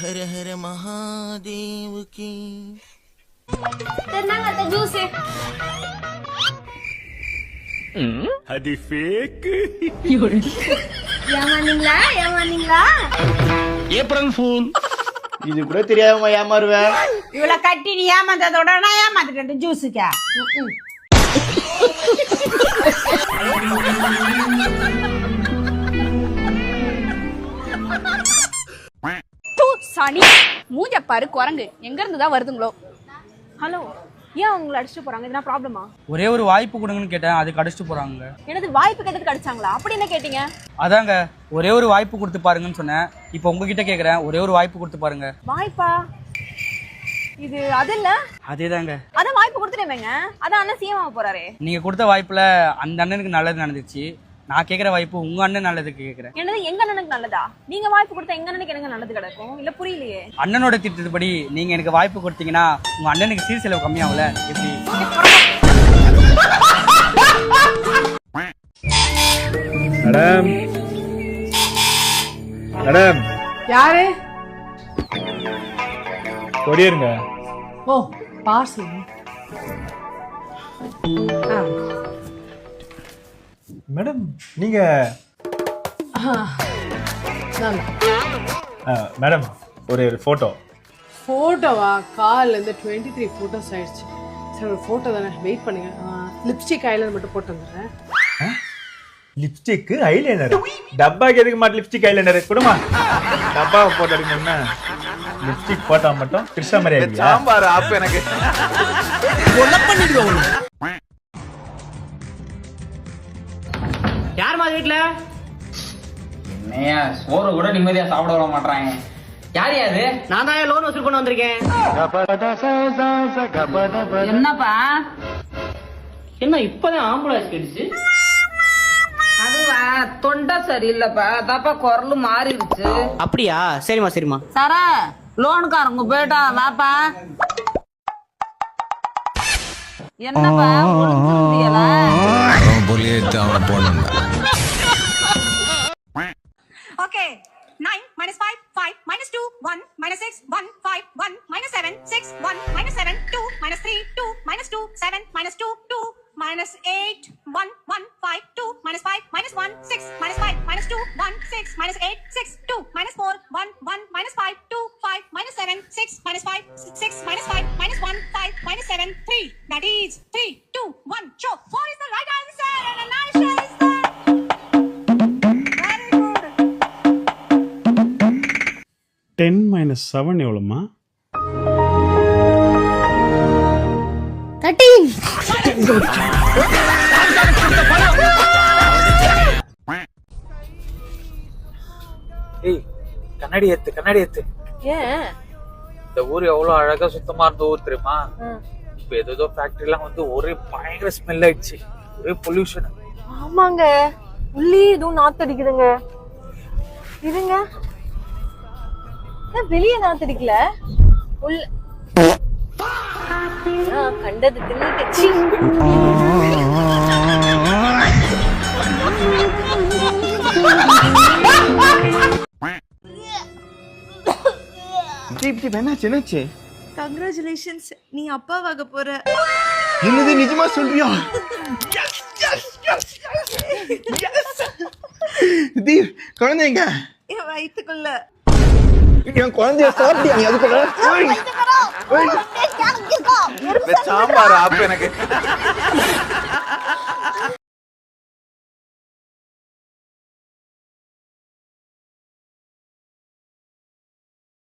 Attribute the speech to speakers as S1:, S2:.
S1: ஹர ஹர மகாதேவுக்கு.
S2: ஜூஸ்
S1: அது ஃபேக்.
S2: ஏமாந்தீங்களா
S1: ஏப்ரல் ஃபூல்.
S3: இது கூட தெரியாம ஏமாறுவேன்.
S2: இவளை கட்டி நீ ஏமாந்ததோட நான் ஏமாந்துட்டேன் ஜூஸுக்கா.
S4: சனி மூஞ்ச பாரு குரங்கு எங்க இருந்து தான் வருதுங்களோ. ஹலோ, ஏன் அவங்களை அடிச்சுட்டு போறாங்க? எதுனா ப்ராப்ளமா?
S5: ஒரே ஒரு வாய்ப்பு கொடுங்கன்னு கேட்டேன், அதுக்கு அடிச்சுட்டு போறாங்க.
S4: எனது வாய்ப்பு கேட்டதுக்கு அடிச்சாங்களா? அப்படி என்ன கேட்டீங்க?
S5: அதாங்க ஒரே ஒரு வாய்ப்பு கொடுத்து பாருங்கன்னு சொன்னேன். இப்போ உங்ககிட்ட கேக்குறேன், ஒரே ஒரு வாய்ப்பு கொடுத்து பாருங்க.
S4: வாய்ப்பா? இது அது இல்ல.
S5: அதேதாங்க.
S4: அதான் வாய்ப்பு கொடுத்துட்டேங்க. அதான் அண்ணன் சிஎம் ஆக போறாரே.
S5: நீங்க கொடுத்த வாய்ப்புல அந்த அண்ணனுக்கு நல்லது நடந்துச்சு. நான் கேக்குற வாய்ப்பு உங்க அண்ணன் நல்லதுக்கு கேக்குறேன்.
S4: என்னது எங்க அண்ணனுக்கு நல்லதா? நீங்க வாய்ப்பு கொடுத்தா எங்க அண்ணனுக்கு எனக்கு நல்லது கிடக்கும்? இல்ல புரியலையே.
S5: அண்ணனோட திட்டப்படி நீங்க எனக்கு வாய்ப்பு கொடுத்தீங்கன்னா உங்க அண்ணனுக்கு சீர் செலவு கம்மியாகல. எப்படி?
S3: Madam madam.
S6: யாரு?
S3: கொடியருங்க.
S6: ஓ, பார்சல்.
S3: மேடம் நீங்க மேடம் ஒரு போட்டோ.
S6: போட்டோவா? காலில் இருந்து 23 ஃபோட்டோஸ் ஆயிடுச்சு. சரி, ஒரு ஃபோட்டோ தானே, வெயிட் பண்ணுங்க. லிப்ஸ்டிக் ஐலைனர் மட்டும் போட்டு வந்துடுறேன்.
S3: Lipstick eyeliner? டப்பாக்கு எதுக்கு மாட்டு லிப்ஸ்டிக் ஐலைனர் கொடுமா. டப்பாவை போட்டு அடிக்கணும்னா லிப்ஸ்டிக் போட்டா மட்டும் கிருஷ்ண மாதிரி சாம்பார் ஆப் எனக்கு
S7: யாருமா வீட்டுல? என்னையா சோறு கூட நிம்மதியா சாப்பிட விட மாட்டாங்க. யார் யாரு? நான் தான் லோன் வசூல் பண்ண வந்திருக்கேன்.
S2: என்னப்பா?
S7: என்ன இப்பதான் ஆம்புலன்ஸ் கிடைச்சு?
S2: அதுவா தொண்டை சரியில்லைப்பா, அதாப்பா குரல் மாறிடுச்சு.
S7: அப்படியா? சரிம்மா சரிம்மா.
S2: சாரா, லோனுக்காரங்க போயிட்டா வாப்பா. என்னப்பா
S4: Okay. 9 minus 5 5 minus 2 1 minus 6 1 5 1 minus 7 6 1 minus 7 2 minus 3 2 minus 2 7 minus 2 2 minus 8 1 1 5 2 minus 5 minus 1 6 minus 5 minus 2 1 6 minus 8 6 2 minus 4 1 1 minus 5 2 5 minus 7 6 minus 5 6 minus 5 minus 1 5 minus 7 3. That is 3 2 1. Sure. 4 is the right answer and a nice answer. Very good.
S8: 10 minus 7 எவ்வளோமா?
S2: 13.
S5: ஏய், கண்ணாடி ஏத்து.
S4: ஏன்?
S5: இந்த ஊர் எவ்வளவு அழகா சுத்தமா இருந்த ஊர் தெரியுமா? இப்ப ஏதோ ஃபேக்டரி எல்லாம் வந்து ஒரே பயங்கர ஸ்மெல் ஆயிடுச்சு. ஒரே பொல்யூஷன்.
S4: ஆமாங்க, உள்ளே எதுவும் நாத்தடிக்குதுங்க. இருங்க, வெளியே நாத்தடிக்கல, உள்ள கண்டது தின்னுட்டு.
S3: என்னாச்சு?
S4: கங்க்ராச்சுலேஷன்ஸ், நீ அப்பாவாக போற.
S3: என்னது நிஜமா சொல்றியா? தீப், குழந்தைங்க
S4: என் வயித்துக்குள்ள.
S3: என் குழந்தைய சாப்பிட்டியா நீ? அதுக்குள்ள சாம்பார் ஆப் எனக்கு.